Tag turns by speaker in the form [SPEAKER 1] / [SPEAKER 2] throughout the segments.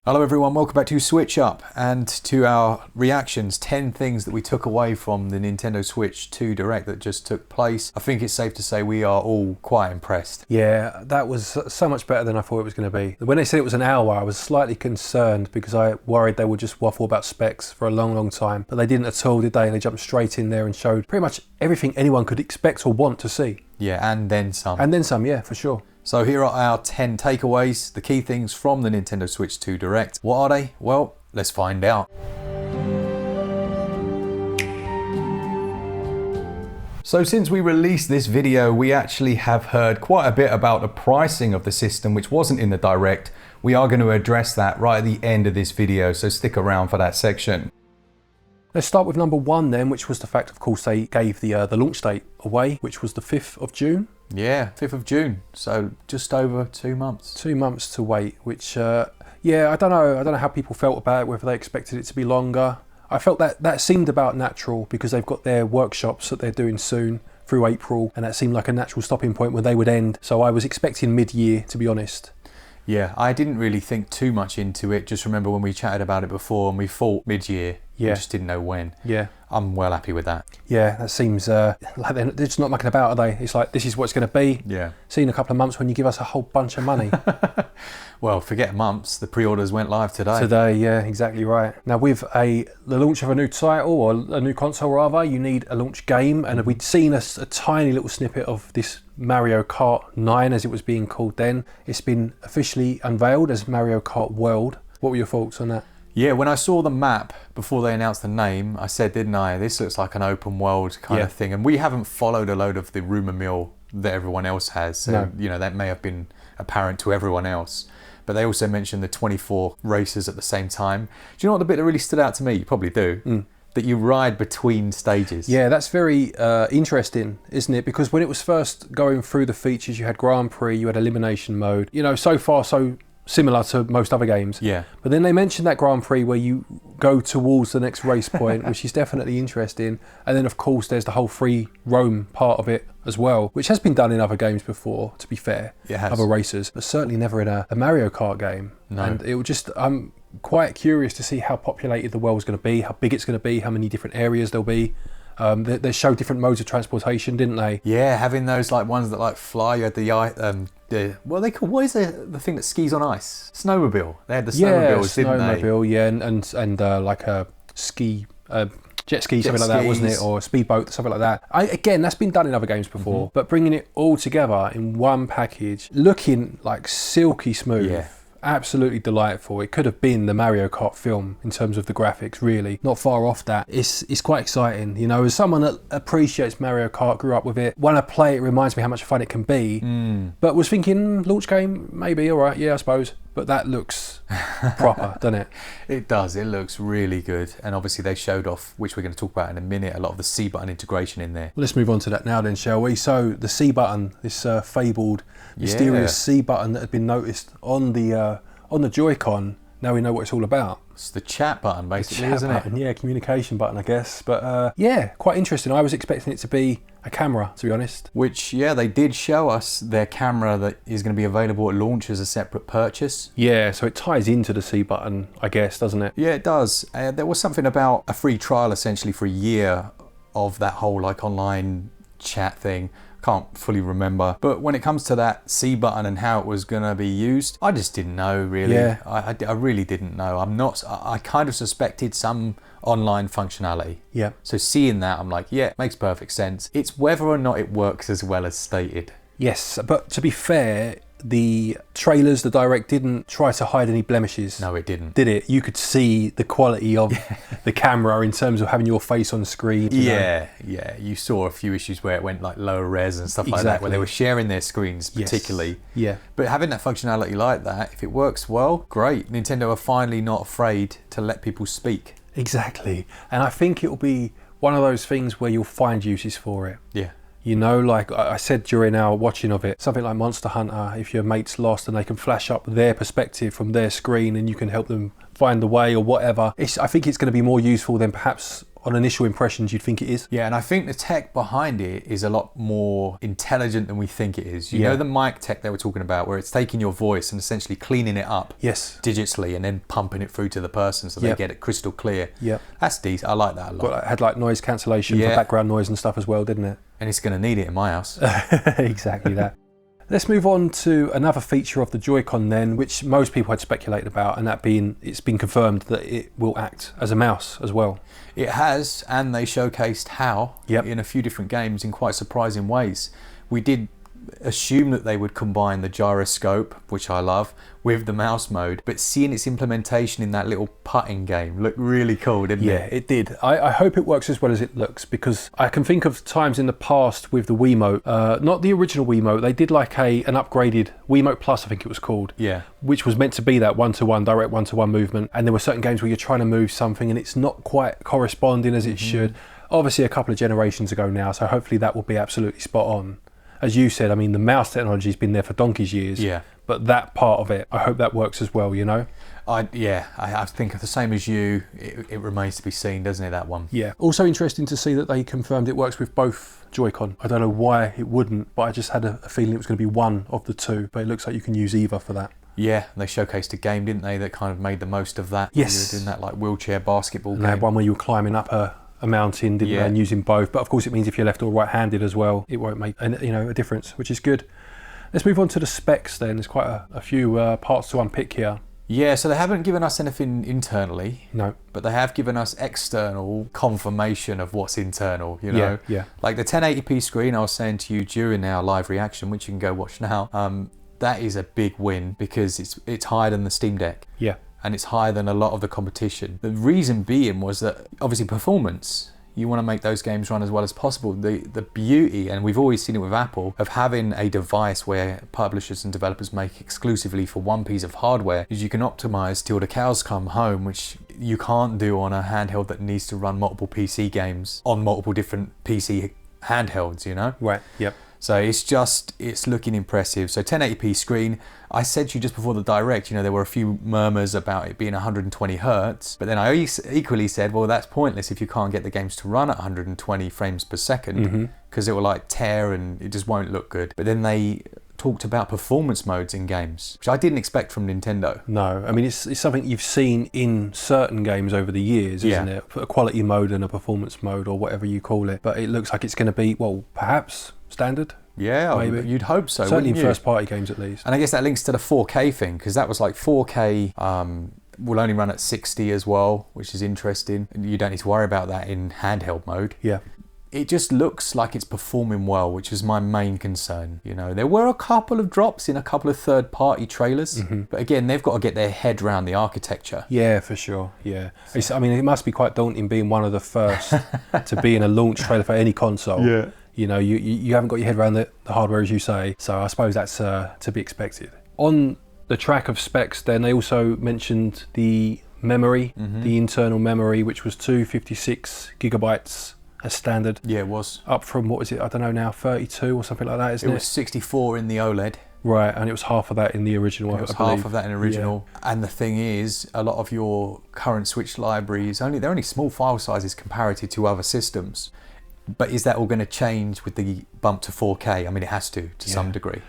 [SPEAKER 1] Hello everyone, welcome back to SwitchUp and to our reactions, 10 things that we took away from the Nintendo Switch 2 Direct that just took place. I think it's safe to say we are all quite impressed.
[SPEAKER 2] Yeah, that was so much better than I thought it was going to be. When they said it was an hour, I was slightly concerned because I worried they would just waffle about specs for a long time. But they didn't at all, did they? And they jumped straight in there and showed pretty much everything anyone could expect or want to see.
[SPEAKER 1] Yeah, and then some.
[SPEAKER 2] And then some, yeah, for sure.
[SPEAKER 1] So here are our 10 takeaways, the key things from the Nintendo Switch 2 Direct. What are they? Well, let's find out. So since we released this video, we actually have heard quite a bit about the pricing of the system, which wasn't in the Direct. We are going to address that right at the end of this video, so stick around for that section.
[SPEAKER 2] Let's start with number one then, which was the fact, of course, they gave the launch date away, which was the 5th of June.
[SPEAKER 1] Yeah, 5th of June, so just over 2 months.
[SPEAKER 2] 2 months to wait, which, yeah, I don't know how people felt about it, whether they expected it to be longer. I felt that seemed about natural because they've got their workshops that they're doing soon through April, and that seemed like a natural stopping point where they would end. So I was expecting mid-year, to be honest.
[SPEAKER 1] Yeah, I didn't really think too much into it. Just remember when we chatted about it before and we thought mid-year. Yeah. We just didn't know when. Yeah. I'm well happy with that.
[SPEAKER 2] Yeah, that seems like they're just not mucking about, are they? It's like, this is what it's going to be. Yeah. See in a couple of months when you give us a whole bunch of money.
[SPEAKER 1] Well, forget months. The pre-orders went live today.
[SPEAKER 2] Today, yeah, exactly right. Now, with the launch of a new title, or a new console rather, you need a launch game. And we'd seen a tiny little snippet of this Mario Kart 9, as it was being called then. It's been officially unveiled as Mario Kart World. What were your thoughts on that?
[SPEAKER 1] Yeah, when I saw the map before they announced the name, I said, didn't I, this looks like an open world kind of thing. And we haven't followed a load of the rumour mill that everyone else has. So, no. You know, that may have been apparent to everyone else. But they also mentioned the 24 races at the same time. Do you know what the bit that really stood out to me? You probably do. That you ride between stages.
[SPEAKER 2] Yeah, that's very interesting, isn't it? Because when it was first going through the features, you had Grand Prix, you had Elimination Mode. You know, so far, so similar to most other games. Yeah. But then they mentioned that Grand Prix where you go towards the next race point, which is definitely interesting. And then, of course, there's the whole free roam part of it as well, which has been done in other games before, to be fair. It has. Other races, but certainly never in a Mario Kart game. No. And it would just, I'm quite curious to see how populated the world's going to be, how big it's going to be, how many different areas there'll be. They showed different modes of transportation, didn't they? Yeah, having those like ones that like fly. You had what are they called? What is the thing that skis on ice? Snowmobile. They had the snowmobiles, didn't they? Snowmobile, yeah, and like a ski, jet ski, something like that, wasn't it? Or a speedboat, something like that. Again, that's been done in other games before, but bringing it all together in one package, looking like silky smooth. Yeah. Absolutely delightful. It could have been the Mario Kart film in terms of the graphics, really. Not far off that. It's quite exciting, you know, as someone that appreciates Mario Kart, grew up with it. When I play it, reminds me how much fun it can be. But was thinking, launch game, maybe, all right, yeah, I suppose. But that looks proper, doesn't it? It does. It looks really good. And obviously they showed off, which we're going to talk about in a minute, a lot of the C button integration in there. Well, let's move on to that now then, shall we? So the C button, this fabled, mysterious C button that had been noticed on the joycon. Now we know what it's all about. It's the chat button, basically, isn't it? Yeah, communication button, I guess. But yeah, quite interesting. I was expecting it to be a camera, to be honest. Which, yeah, they did show us their camera that is going to be available at launch as a separate purchase. Yeah, so it ties into the C button, I guess, doesn't it? Yeah, it does. There was something about a free trial, essentially, for a year of that whole, like, online chat thing. Can't fully remember, but when it comes to that C button and how it was gonna be used, I just didn't know, really. Yeah. I really didn't know. I kind of suspected some online functionality. Yeah. So seeing that, I'm like, yeah, makes perfect sense. It's whether or not it works as well as stated. Yes, but to be fair, the trailers, the Direct, didn't try to hide any blemishes. No, it didn't. Did it? You could see the quality of the camera in terms of having your face on screen. Yeah, yeah. You saw a few issues where it went like lower res and stuff like that, where they were sharing their screens particularly. Yeah. But having that functionality like that, if it works well, great. Nintendo are finally not afraid to let people speak. Exactly. And I think it will be one of those things where you'll find uses for it. Yeah. You know, like I said during our watching of it, something like Monster Hunter, if your mate's lost and they can flash up their perspective from their screen and you can help them find the way or whatever. I think it's going to be more useful than perhaps on initial impressions you'd think it is.
[SPEAKER 1] Yeah, and I think the tech behind it is a lot more intelligent than we think it is. You know the mic tech they were talking about, where it's taking your voice and essentially cleaning it up digitally and then pumping it through to the person so they get it crystal clear.
[SPEAKER 2] Yeah,
[SPEAKER 1] that's decent. I like that a lot.
[SPEAKER 2] It had like noise cancellation for background noise and stuff as well, didn't it?
[SPEAKER 1] And it's going to need it in my house.
[SPEAKER 2] Exactly that. Let's move on to another feature of the Joy-Con then, which most people had speculated about, and that being, it's been confirmed that it will act as a mouse as well.
[SPEAKER 1] It has, and they showcased how in a few different games in quite surprising ways. We did assume that they would combine the gyroscope, which I love, with the mouse mode, but seeing its implementation in that little putting game looked really cool, didn't it?
[SPEAKER 2] Yeah, it did. I hope it works as well as it looks, because I can think of times in the past with the Wiimote, not the original Wiimote, they did like an upgraded Wiimote Plus, I think it was called, which was meant to be that one-to-one, direct one-to-one movement, and there were certain games where you're trying to move something and it's not quite corresponding as it should. Obviously a couple of generations ago now, so hopefully that will be absolutely spot on. As you said, I mean, the mouse technology has been there for donkey's years. Yeah. But that part of it, I hope that works as well, you know?
[SPEAKER 1] I think the same as you, it remains to be seen, doesn't it, that one?
[SPEAKER 2] Yeah. Also interesting to see that they confirmed it works with both Joy-Con. I don't know why it wouldn't, but I just had a feeling it was going to be one of the two, but it looks like you can use either for that.
[SPEAKER 1] Yeah, they showcased a game, didn't they, that kind of made the most of that.
[SPEAKER 2] Yes.
[SPEAKER 1] You were doing that like wheelchair basketball game.
[SPEAKER 2] They had one where you were climbing up a mountain, didn't they, and using both. But of course it means if you're left or right-handed as well, it won't make a difference, which is good. Let's move on to the specs then. There's quite a few parts to unpick here.
[SPEAKER 1] Yeah, so they haven't given us anything internally.
[SPEAKER 2] No.
[SPEAKER 1] But they have given us external confirmation of what's internal, you know?
[SPEAKER 2] Yeah.
[SPEAKER 1] Like the 1080p screen I was saying to you during our live reaction, which you can go watch now, that is a big win because it's higher than the Steam Deck.
[SPEAKER 2] Yeah.
[SPEAKER 1] And it's higher than a lot of the competition. The reason being was that obviously performance, you want to make those games run as well as possible. The beauty, and we've always seen it with Apple, of having a device where publishers and developers make exclusively for one piece of hardware is you can optimize till the cows come home, which you can't do on a handheld that needs to run multiple PC games on multiple different PC handhelds, you know?
[SPEAKER 2] Right, yep.
[SPEAKER 1] So it's looking impressive. So 1080p screen. I said to you just before the Direct, there were a few murmurs about it being 120 hertz, but then I equally said, well, that's pointless if you can't get the games to run at 120 frames per second, because it will like tear and it just won't look good. But then they talked about performance modes in games, which I didn't expect from Nintendo.
[SPEAKER 2] No, I mean, it's something you've seen in certain games over the years, isn't it? A quality mode and a performance mode or whatever you call it. But it looks like it's going to be, well, perhaps standard.
[SPEAKER 1] Yeah, maybe. You'd hope so.
[SPEAKER 2] Certainly in first party games at least.
[SPEAKER 1] And I guess that links to the 4K thing, because that was like 4K will only run at 60 as well, which is interesting. You don't need to worry about that in handheld mode.
[SPEAKER 2] Yeah.
[SPEAKER 1] It just looks like it's performing well, which is my main concern. There were a couple of drops in a couple of third-party trailers, but again, they've got to get their head around the architecture.
[SPEAKER 2] Yeah, for sure. Yeah, I mean, it must be quite daunting being one of the first to be in a launch trailer for any console. Yeah, you haven't got your head around the hardware, as you say. So I suppose that's to be expected. On the track of specs, then they also mentioned the memory, the internal memory, which was 256 gigabytes. As standard.
[SPEAKER 1] Yeah, it was.
[SPEAKER 2] Up from, what was it, I don't know now, 32 or something like that, isn't it?
[SPEAKER 1] It was 64 in the OLED.
[SPEAKER 2] Right, and it was half of that in the original,
[SPEAKER 1] It was half of that in original. Yeah. And the thing is, a lot of your current Switch libraries, they're only small file sizes comparative to other systems. But is that all going to change with the bump to 4K? I mean, it has to some degree.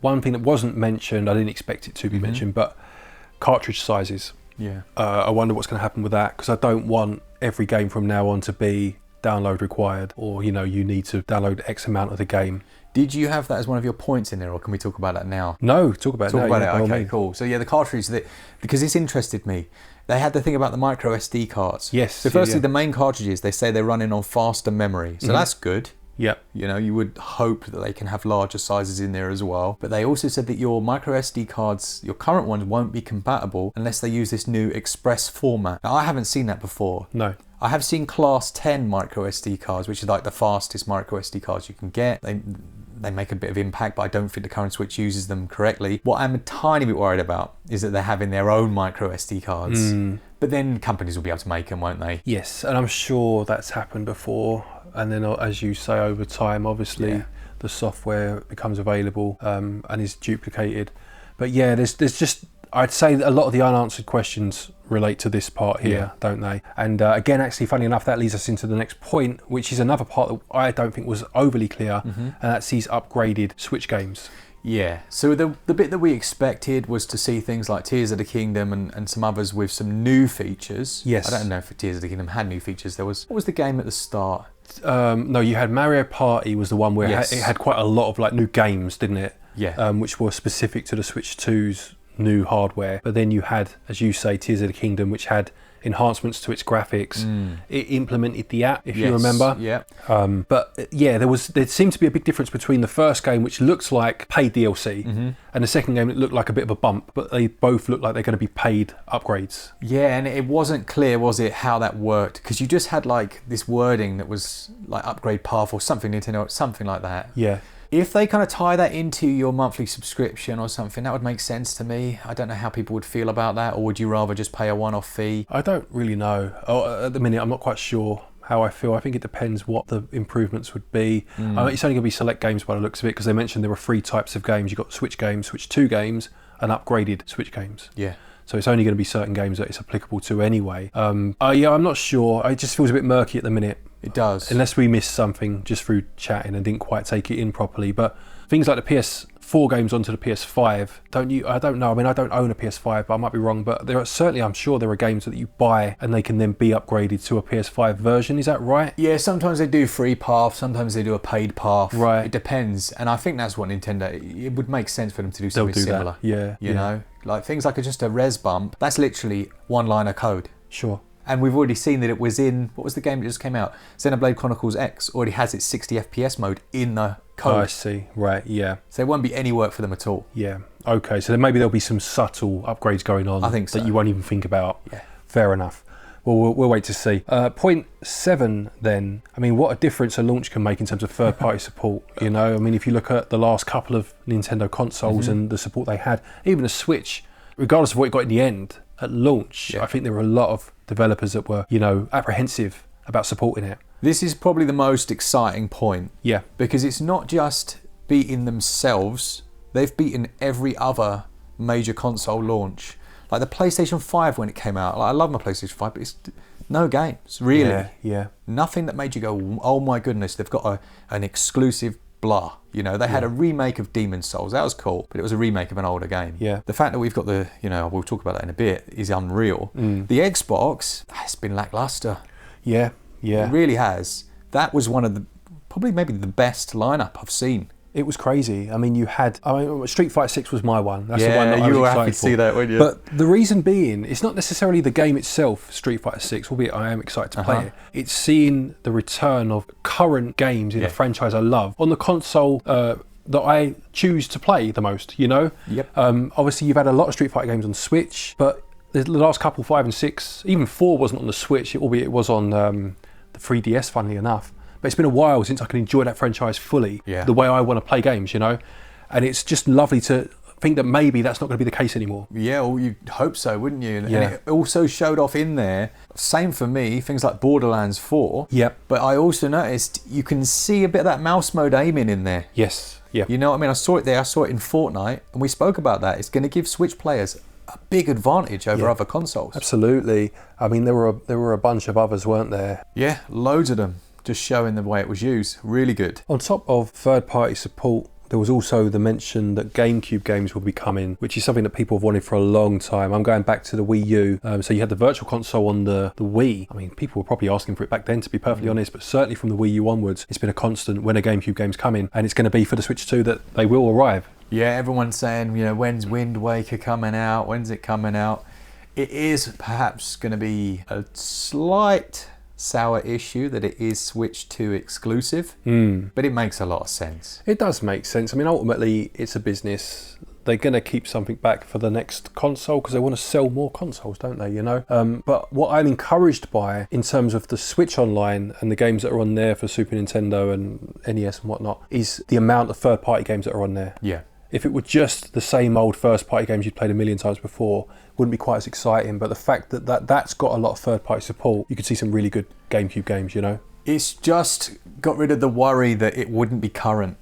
[SPEAKER 2] One thing that wasn't mentioned, I didn't expect it to be mentioned, but cartridge sizes.
[SPEAKER 1] Yeah.
[SPEAKER 2] I wonder what's going to happen with that, because I don't want every game from now on to be download required, or you need to download X amount of the game.
[SPEAKER 1] Did you have that as one of your points in there, or can we talk about that now?
[SPEAKER 2] No, talk about it.
[SPEAKER 1] Okay, cool. So yeah, the cartridge, because this interested me. They had the thing about the micro SD cards.
[SPEAKER 2] Yes.
[SPEAKER 1] So firstly, the main cartridges, they say they're running on faster memory, so that's good.
[SPEAKER 2] Yep.
[SPEAKER 1] You would hope that they can have larger sizes in there as well. But they also said that your micro SD cards, your current ones, won't be compatible unless they use this new Express format. Now, I haven't seen that before.
[SPEAKER 2] No.
[SPEAKER 1] I have seen Class 10 micro SD cards, which is like the fastest micro SD cards you can get. They make a bit of impact, but I don't think the current Switch uses them correctly. What I'm a tiny bit worried about is that they're having their own micro SD cards. But then companies will be able to make them, won't they?
[SPEAKER 2] Yes, and I'm sure that's happened before. And then, as you say, over time, obviously, the software becomes available and is duplicated. But yeah, there's just, I'd say that a lot of the unanswered questions relate to this part here, don't they? And again, actually, funny enough, that leads us into the next point, which is another part that I don't think was overly clear, and that's these upgraded Switch games.
[SPEAKER 1] Yeah, so the bit that we expected was to see things like Tears of the Kingdom and some others with some new features.
[SPEAKER 2] Yes.
[SPEAKER 1] I don't know if Tears of the Kingdom had new features. What was the game at the start?
[SPEAKER 2] No, you had Mario Party was the one where it had quite a lot of like new games, didn't it?
[SPEAKER 1] Yeah.
[SPEAKER 2] Which were specific to the Switch 2's new hardware. But then you had, as you say, Tears of the Kingdom, which had enhancements to its graphics. It implemented the app, if you remember.
[SPEAKER 1] Yeah.
[SPEAKER 2] But yeah, there seemed to be a big difference between the first game, which looks like paid DLC, and the second game, it looked like a bit of a bump, but they both look like they're going to be paid upgrades.
[SPEAKER 1] Yeah, and it wasn't clear, was it, how that worked? Because you just had like this wording that was like upgrade path or something, Nintendo, something like that.
[SPEAKER 2] Yeah.
[SPEAKER 1] If they kind of tie that into your monthly subscription or something, that would make sense to me. I don't know how people would feel about that, or would you rather just pay a one-off fee?
[SPEAKER 2] I don't really know. At the minute, I'm not quite sure how I feel. I think it depends what the improvements would be. It's only going to be select games by the looks of it, because they mentioned there were 3 types of games. You've got Switch games, Switch 2 games, and upgraded Switch games.
[SPEAKER 1] Yeah.
[SPEAKER 2] So it's only going to be certain games that it's applicable to anyway. I'm not sure. It just feels a bit murky at the minute.
[SPEAKER 1] It does.
[SPEAKER 2] Unless we missed something just through chatting and didn't quite take it in properly. But things like the PS4 games onto the PS5, I don't know. I mean, I don't own a PS5, but I might be wrong. But I'm sure there are games that you buy and they can then be upgraded to a PS5 version. Is that right?
[SPEAKER 1] Yeah, sometimes they do free path, sometimes they do a paid path.
[SPEAKER 2] Right.
[SPEAKER 1] It depends. And I think that's what Nintendo, it would make sense for them to do something similar.
[SPEAKER 2] That. Yeah.
[SPEAKER 1] You know, like things like just a res bump, that's literally one line of code.
[SPEAKER 2] Sure.
[SPEAKER 1] And we've already seen that it was in, what was the game that just came out? Xenoblade Chronicles X already has its 60 FPS mode in the code.
[SPEAKER 2] Oh, I see. Right, yeah.
[SPEAKER 1] So there won't be any work for them at all.
[SPEAKER 2] Yeah. Okay, so then maybe there'll be some subtle upgrades going on.
[SPEAKER 1] I think so.
[SPEAKER 2] That you won't even think about.
[SPEAKER 1] Yeah.
[SPEAKER 2] Fair enough. Well, we'll wait to see. Point 7 then. I mean, what a difference a launch can make in terms of third-party support. You know, I mean, if you look at the last couple of Nintendo consoles and the support they had, even the Switch, regardless of what it got in the end, at launch, I think there were a lot of developers that were, apprehensive about supporting it.
[SPEAKER 1] This is probably the most exciting point.
[SPEAKER 2] Yeah.
[SPEAKER 1] Because it's not just beating themselves, they've beaten every other major console launch. Like the PlayStation 5 when it came out, I love my PlayStation 5, but it's no games, really.
[SPEAKER 2] Yeah.
[SPEAKER 1] Nothing that made you go, oh my goodness, they've got an exclusive blah. They had a remake of Demon's Souls. That was cool, but it was a remake of an older game.
[SPEAKER 2] Yeah.
[SPEAKER 1] The fact that we've got we'll talk about that in a bit, is unreal. The Xbox has been lackluster.
[SPEAKER 2] Yeah.
[SPEAKER 1] It really has. That was one of maybe the best lineup I've seen.
[SPEAKER 2] It was crazy. I mean, Street Fighter 6 was my one. That's the one that I was
[SPEAKER 1] you were
[SPEAKER 2] excited
[SPEAKER 1] happy to see that, weren't you?
[SPEAKER 2] But the reason being, it's not necessarily the game itself, Street Fighter 6, albeit I am excited to play it. It's seeing the return of current games in a franchise I love on the console that I choose to play the most, Yep. Obviously, you've had a lot of Street Fighter games on Switch, but the last couple, 5 and 6, even 4 wasn't on the Switch, albeit it was on the 3DS, funnily enough. But it's been a while since I can enjoy that franchise fully, the way I want to play games, And it's just lovely to think that maybe that's not going to be the case anymore.
[SPEAKER 1] Yeah, well, you'd hope so, wouldn't you? And it also showed off in there, same for me, things like Borderlands 4.
[SPEAKER 2] Yep.
[SPEAKER 1] But I also noticed you can see a bit of that mouse mode aiming in there.
[SPEAKER 2] Yes. Yeah.
[SPEAKER 1] You know what I mean? I saw it there, I saw it in Fortnite, and we spoke about that. It's going to give Switch players a big advantage over other consoles.
[SPEAKER 2] Absolutely. I mean, there were a bunch of others, weren't there?
[SPEAKER 1] Yeah, loads of them. Just showing the way it was used. Really good.
[SPEAKER 2] On top of third-party support, there was also the mention that Gamecube games will be coming, which is something that people have wanted for a long time. I'm going back to the Wii U. So you had the Virtual Console on the Wii. I mean, people were probably asking for it back then, to be perfectly honest, but certainly from the Wii U onwards, it's been a constant when a Gamecube game's coming, and it's going to be for the Switch 2 that they will arrive.
[SPEAKER 1] Yeah, everyone's saying, when's Wind Waker coming out? When's it coming out? It is perhaps going to be a slight sour issue that it is Switch 2 exclusive, but it makes a lot of sense.
[SPEAKER 2] It does make sense. I mean, ultimately, it's a business. They're going to keep something back for the next console because they want to sell more consoles, don't they, But what I'm encouraged by in terms of the Switch Online and the games that are on there for Super Nintendo and NES and whatnot is the amount of third-party games that are on there.
[SPEAKER 1] Yeah.
[SPEAKER 2] If it were just the same old first-party games you'd played a million times before, it wouldn't be quite as exciting. But the fact that's got a lot of third-party support, you could see some really good GameCube games,
[SPEAKER 1] It's just got rid of the worry that it wouldn't be current.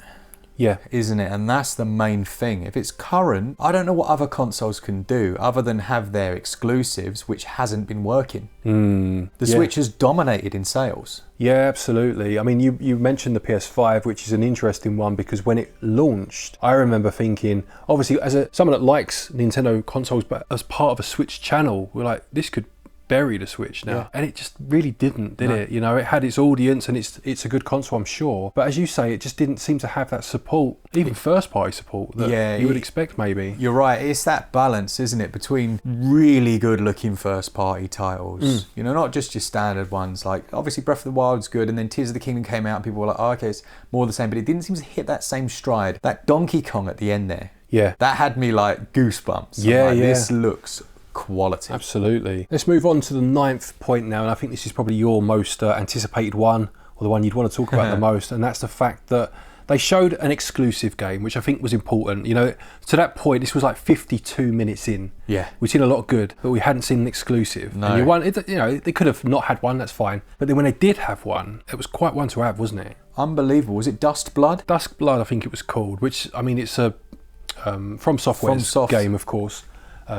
[SPEAKER 2] Yeah.
[SPEAKER 1] Isn't it? And that's the main thing. If it's current, I don't know what other consoles can do other than have their exclusives, which hasn't been working. The Switch has dominated in sales.
[SPEAKER 2] Yeah, absolutely. I mean, you mentioned the PS5, which is an interesting one because when it launched, I remember thinking, obviously, as someone that likes Nintendo consoles, but as part of a Switch channel, we're like, this could bury the Switch now, and it just really didn't, did it? You know, it had its audience and it's a good console, I'm sure, but as you say, it just didn't seem to have that support, even first party support that you would expect. Maybe
[SPEAKER 1] you're right, it's that balance, isn't it, between really good looking first party titles, you know, not just your standard ones. Like obviously Breath of the Wild's good, and then Tears of the Kingdom came out and people were like, oh, okay, it's more the same, but it didn't seem to hit that same stride. That Donkey Kong at the end there, that had me like goosebumps. This looks quality.
[SPEAKER 2] Absolutely. Let's move on to the 9th point now, and I think this is probably your most anticipated one, or the one you'd want to talk about the most, and that's the fact that they showed an exclusive game, which I think was important. You know, to that point, this was like 52 minutes in.
[SPEAKER 1] Yeah.
[SPEAKER 2] We'd seen a lot of good, but we hadn't seen an exclusive.
[SPEAKER 1] No.
[SPEAKER 2] And you know, they could have not had one, that's fine. But then when they did have one, it was quite one to have, wasn't it?
[SPEAKER 1] Unbelievable. Was it Dust Blood?
[SPEAKER 2] Dust Blood, I think it was called, which, I mean, it's a From Software's game, of course.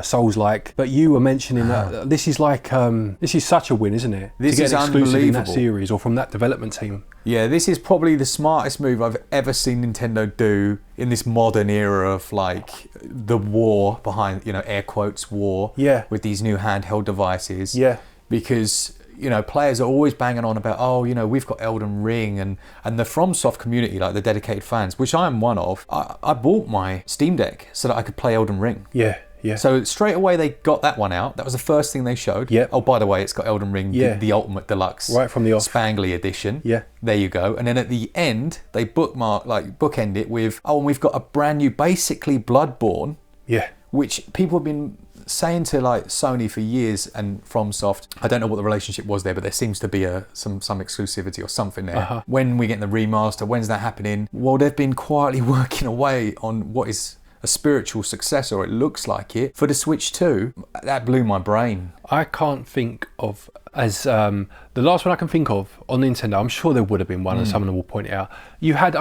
[SPEAKER 2] Souls-like, but you were mentioning that this is like this is such a win, isn't it?
[SPEAKER 1] This
[SPEAKER 2] to get
[SPEAKER 1] is
[SPEAKER 2] an exclusive
[SPEAKER 1] unbelievable
[SPEAKER 2] in that series or from that development team.
[SPEAKER 1] Yeah, this is probably the smartest move I've ever seen Nintendo do in this modern era of like the war behind, you know, air quotes war.
[SPEAKER 2] Yeah.
[SPEAKER 1] With these new handheld devices.
[SPEAKER 2] Yeah.
[SPEAKER 1] Because, you know, players are always banging on about, oh, you know, we've got Elden Ring, and the FromSoft community, like the dedicated fans, which I am one of. I bought my Steam Deck so that I could play Elden Ring.
[SPEAKER 2] Yeah. Yeah.
[SPEAKER 1] So straight away they got that one out. That was the first thing they showed.
[SPEAKER 2] Yeah.
[SPEAKER 1] Oh, by the way, it's got Elden Ring, the Ultimate Deluxe,
[SPEAKER 2] right from the off,
[SPEAKER 1] Spangly edition.
[SPEAKER 2] Yeah.
[SPEAKER 1] There you go. And then at the end, they bookend it with, oh, and we've got a brand new, basically Bloodborne.
[SPEAKER 2] Yeah.
[SPEAKER 1] Which people have been saying to like Sony for years, and FromSoft, I don't know what the relationship was there, but there seems to be some exclusivity or something there. When we get the remaster, when's that happening? Well, they've been quietly working away on what is a spiritual successor, it looks like it, for the Switch 2. That blew my brain.
[SPEAKER 2] I can't think of, as the last one I can think of on Nintendo, I'm sure there would have been one, and someone will point it out. You had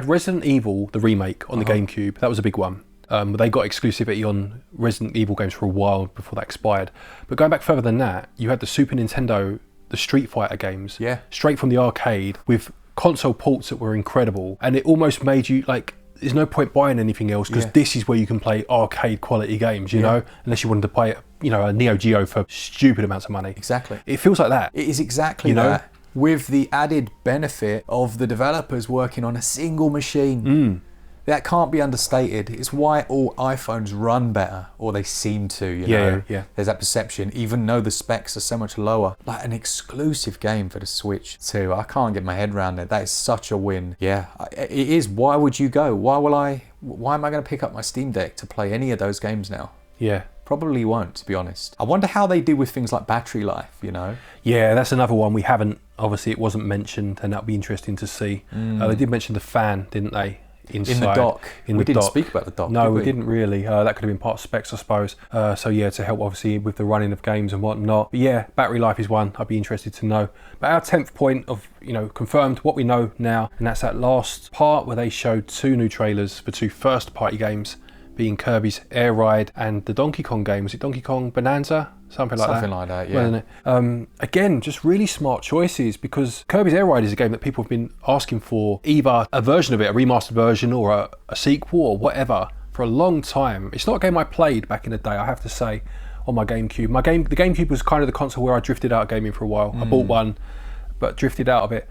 [SPEAKER 2] Resident Evil, the remake on the Gamecube. That was a big one. They got exclusivity on Resident Evil games for a while before that expired. But going back further than that, you had the Super Nintendo, the Street Fighter games, straight from the arcade, with console ports that were incredible, and it almost made you like, there's no point buying anything else, because this is where you can play arcade quality games, you know, unless you wanted to buy, you know, a Neo Geo for stupid amounts of money.
[SPEAKER 1] Exactly.
[SPEAKER 2] It feels like that.
[SPEAKER 1] It is exactly that, with the added benefit of the developers working on a single machine. That can't be understated. It's why all iPhones run better, or they seem to, you know.
[SPEAKER 2] Yeah.
[SPEAKER 1] There's that perception, even though the specs are so much lower. Like an exclusive game for the Switch 2. I can't get my head around it. That is such a win. Yeah, it is. Why would you go? Why am I going to pick up my Steam Deck to play any of those games now? Yeah. Probably won't, to be honest. I wonder how they do with things like battery life, you know?
[SPEAKER 2] Yeah, that's another one we haven't, obviously it wasn't mentioned, and that'll be interesting to see. They did mention the fan, didn't they? Inside,
[SPEAKER 1] in the dock. We didn't speak about the dock.
[SPEAKER 2] No, we didn't really. That could have been part of specs, I suppose. So yeah, to help obviously with the running of games and whatnot. But yeah, battery life is one I'd be interested to know. But our 10th point of, you know, confirmed what we know now, and that's that last part where they showed 2 new trailers for 2 first-party games, being Kirby's Air Ride and the Donkey Kong game. Was it Donkey Kong Bonanza? Something like that, yeah. Wasn't it? Again, just really smart choices, because Kirby's Air Ride is a game that people have been asking for, either a version of it, a remastered version, or a sequel, or whatever, for a long time. It's not a game I played back in the day, I have to say, on my Gamecube. The Gamecube was kind of the console where I drifted out of gaming for a while. I bought one, but drifted out of it.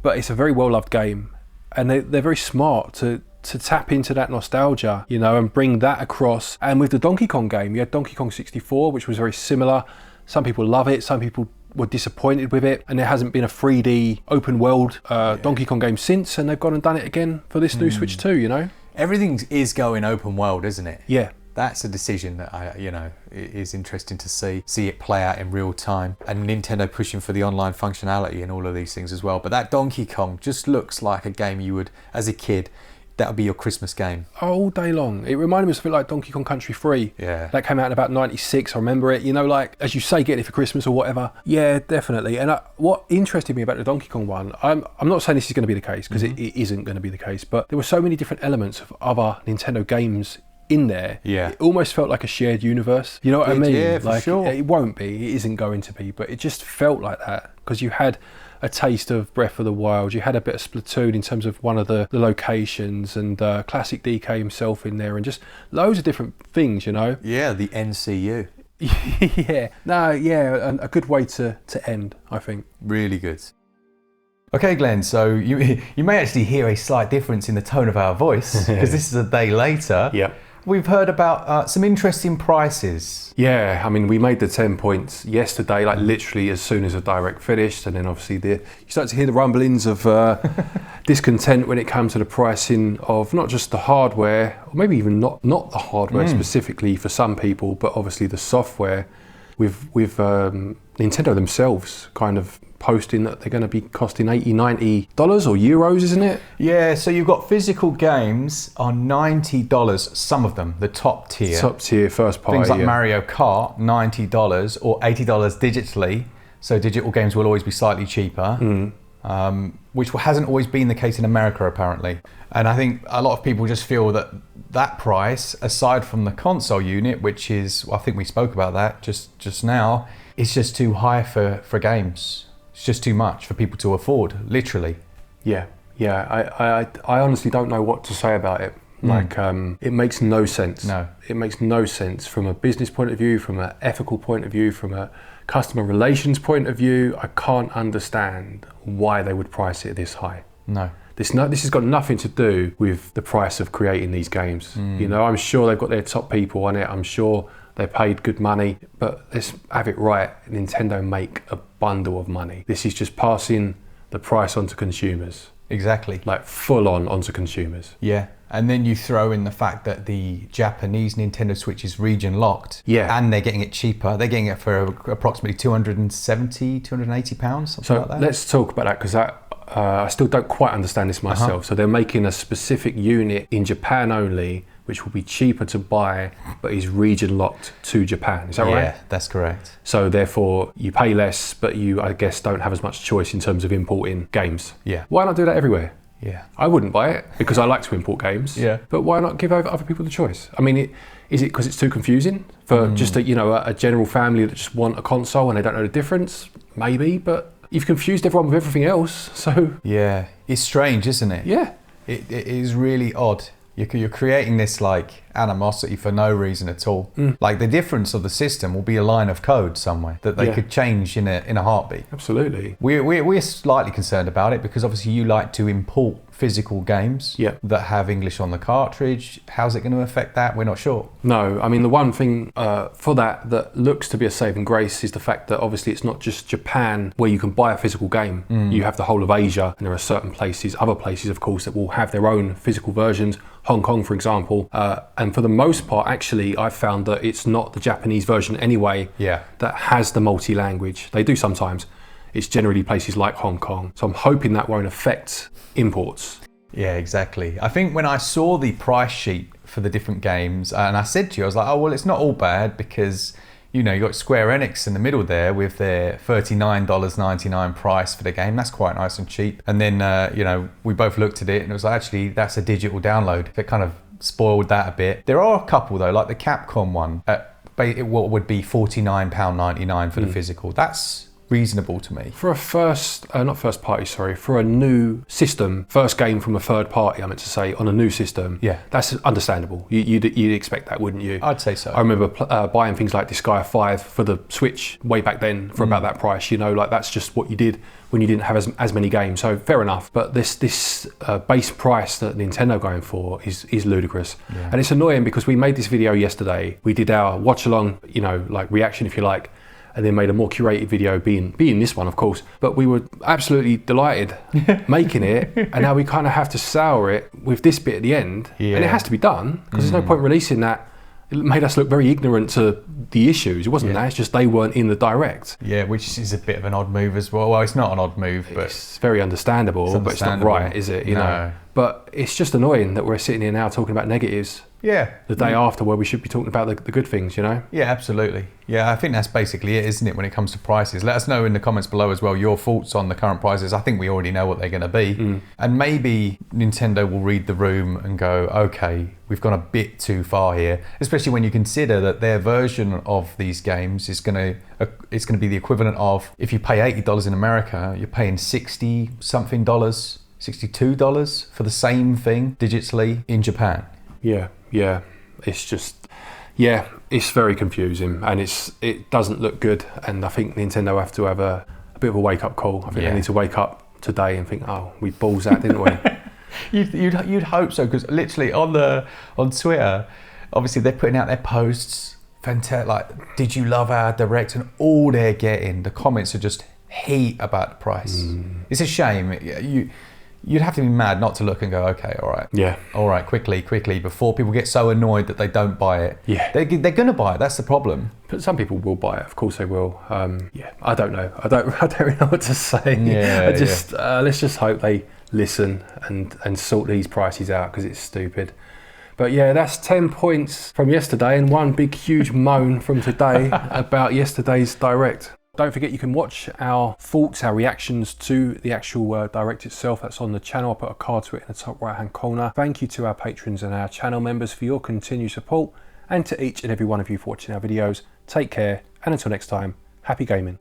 [SPEAKER 2] But it's a very well-loved game, and they're very smart to tap into that nostalgia, you know, and bring that across. And with the Donkey Kong game, you had Donkey Kong 64, which was very similar. Some people love it, some people were disappointed with it, and there hasn't been a 3D open world Donkey Kong game since, and they've gone and done it again for this new Switch 2, you know?
[SPEAKER 1] Everything is going open world, isn't it?
[SPEAKER 2] Yeah.
[SPEAKER 1] That's a decision that it is interesting to see it play out in real time, and Nintendo pushing for the online functionality and all of these things as well. But that Donkey Kong just looks like a game you would, as a kid, That'll be your Christmas game.
[SPEAKER 2] All day long. It reminded me of something like Donkey Kong Country 3.
[SPEAKER 1] Yeah.
[SPEAKER 2] That came out in about 96, I remember it. You know, like, as you say, getting it for Christmas or whatever. Yeah, definitely. And what interested me about the Donkey Kong one, I'm not saying this is going to be the case, because it isn't going to be the case, but there were so many different elements of other Nintendo games in there.
[SPEAKER 1] Yeah.
[SPEAKER 2] It almost felt like a shared universe. You know what I mean?
[SPEAKER 1] Yeah, for sure.
[SPEAKER 2] It won't be. It isn't going to be, but it just felt like that, because you had a taste of Breath of the Wild, you had a bit of Splatoon in terms of one of the locations, and classic DK himself in there, and just loads of different things, you know?
[SPEAKER 1] Yeah, the NCU.
[SPEAKER 2] Yeah. No, yeah, a good way to end, I think.
[SPEAKER 1] Really good. Okay, Glenn, so you may actually hear a slight difference in the tone of our voice, because this is a day later.
[SPEAKER 2] Yeah.
[SPEAKER 1] We've heard about some interesting prices.
[SPEAKER 2] Yeah, I mean, we made the 10 points yesterday, like literally as soon as the direct finished, and then obviously you start to hear the rumblings of discontent when it comes to the pricing of not just the hardware, or maybe even not the hardware specifically for some people, but obviously the software, with Nintendo themselves kind of posting that they're going to be costing $80, $90 or euros, isn't it?
[SPEAKER 1] Yeah, so you've got physical games on $90, some of them, the top tier.
[SPEAKER 2] Top tier, first party.
[SPEAKER 1] Things like Mario Kart, $90 or $80 digitally. So digital games will always be slightly cheaper, which hasn't always been the case in America, apparently. And I think a lot of people just feel that that price, aside from the console unit, which is, well, I think we spoke about that just now, it's just too high for games. It's just too much for people to afford, literally.
[SPEAKER 2] Yeah. I honestly don't know what to say about it. Like, it makes no sense.
[SPEAKER 1] No.
[SPEAKER 2] It makes no sense from a business point of view, from an ethical point of view, from a customer relations point of view. I can't understand why they would price it this high.
[SPEAKER 1] No.
[SPEAKER 2] This has got nothing to do with the price of creating these games. You know, I'm sure they've got their top people on it. I'm sure they paid good money, but let's have it right. Nintendo make a bundle of money. This is just passing the price on to consumers.
[SPEAKER 1] Exactly.
[SPEAKER 2] Like full on onto consumers.
[SPEAKER 1] Yeah. And then you throw in the fact that the Japanese Nintendo Switch is region locked.
[SPEAKER 2] Yeah.
[SPEAKER 1] And they're getting it cheaper. They're getting it for approximately £270, £280, something like that.
[SPEAKER 2] Let's talk about that, because I still don't quite understand this myself. So they're making a specific unit in Japan only, which will be cheaper to buy, but is region locked to Japan. Is that right?
[SPEAKER 1] Yeah, that's correct.
[SPEAKER 2] So therefore, you pay less, but you, I guess, don't have as much choice in terms of importing games.
[SPEAKER 1] Yeah.
[SPEAKER 2] Why not do that everywhere?
[SPEAKER 1] Yeah.
[SPEAKER 2] I wouldn't buy it, because I like to import games.
[SPEAKER 1] Yeah.
[SPEAKER 2] But why not give other people the choice? I mean, is it because it's too confusing for just a general family that just want a console and they don't know the difference? Maybe, but you've confused everyone with everything else, so...
[SPEAKER 1] Yeah. It's strange, isn't it?
[SPEAKER 2] Yeah.
[SPEAKER 1] It is really odd. You're creating this like animosity for no reason at all. Like the difference of the system will be a line of code somewhere that they could change in a heartbeat.
[SPEAKER 2] Absolutely.
[SPEAKER 1] We're slightly concerned about it, because obviously you like to import physical games that have English on the cartridge. How's it going to affect that? We're not sure.
[SPEAKER 2] No, I mean, the one thing for that looks to be a saving grace is the fact that obviously it's not just Japan where you can buy a physical game. You have the whole of Asia, and there are certain places, other places of course, that will have their own physical versions. Hong Kong, for example, and for the most part, actually, I've found that it's not the Japanese version anyway that has the multi-language. They do sometimes. It's generally places like Hong Kong. So I'm hoping that won't affect imports.
[SPEAKER 1] Yeah, exactly. I think when I saw the price sheet for the different games, and I said to you, I was like, oh, well, it's not all bad, because, you know, you got Square Enix in the middle there with their $39.99 price for the game. That's quite nice and cheap. And then, you know, we both looked at it and it was like, actually, that's a digital download. That kind of spoiled that a bit. There are a couple though, like the Capcom one, what would be £49.99 for the physical. That's reasonable to me.
[SPEAKER 2] For a for a new system, first game from a third party, I meant to say, on a new system, that's understandable. You'd expect that, wouldn't you?
[SPEAKER 1] I'd say so.
[SPEAKER 2] I remember buying things like Disgaea 5 for the Switch way back then for about that price. You know, like that's just what you did when you didn't have as many games. So fair enough. But this base price that Nintendo are going for is ludicrous. Yeah. And it's annoying because we made this video yesterday. We did our watch along, you know, like reaction, if you like, and then made a more curated video being this one, of course. But we were absolutely delighted making it, and now we kind of have to sour it with this bit at the end. And it has to be done, because there's no point releasing that. It made us look very ignorant to the issues. It wasn't that. It's just they weren't in the direct.
[SPEAKER 1] Yeah, which is a bit of an odd move as well. Well, it's not an odd move, but
[SPEAKER 2] it's very understandable, but it's not right, is it? You know. But it's just annoying that we're sitting here now talking about negatives.
[SPEAKER 1] Yeah.
[SPEAKER 2] The day after, where we should be talking about the good things, you know?
[SPEAKER 1] Yeah, absolutely. Yeah, I think that's basically it, isn't it, when it comes to prices? Let us know in the comments below as well your thoughts on the current prices. I think we already know what they're going to be. And maybe Nintendo will read the room and go, okay, we've gone a bit too far here, especially when you consider that their version of these games is going to be the equivalent of, if you pay $80 in America, you're paying $60 something, $62 for the same thing digitally in Japan.
[SPEAKER 2] Yeah, it's just, it's very confusing, and it doesn't look good, and I think Nintendo have to have a bit of a wake-up call. I think they need to wake up today and think, oh, we balls that, didn't we?
[SPEAKER 1] You'd hope so, because literally on Twitter, obviously they're putting out their posts, fantastic, like, did you love our direct? And all they're getting, the comments are just heat about the price. It's a shame. You'd have to be mad not to look and go, okay, all right.
[SPEAKER 2] Yeah.
[SPEAKER 1] All right, quickly, before people get so annoyed that they don't buy it.
[SPEAKER 2] Yeah.
[SPEAKER 1] They're going to buy it, that's the problem.
[SPEAKER 2] But some people will buy it, of course they will. I don't know. I don't really know what to say. Let's just hope they listen and sort these prices out, because it's stupid. But yeah, that's 10 points from yesterday and one big huge moan from today about yesterday's direct. Don't forget you can watch our thoughts, our reactions to the actual direct itself. That's on the channel. I'll put a card to it in the top right hand corner. Thank you to our patrons and our channel members for your continued support, and to each and every one of you for watching our videos. Take care, and until next time, happy gaming.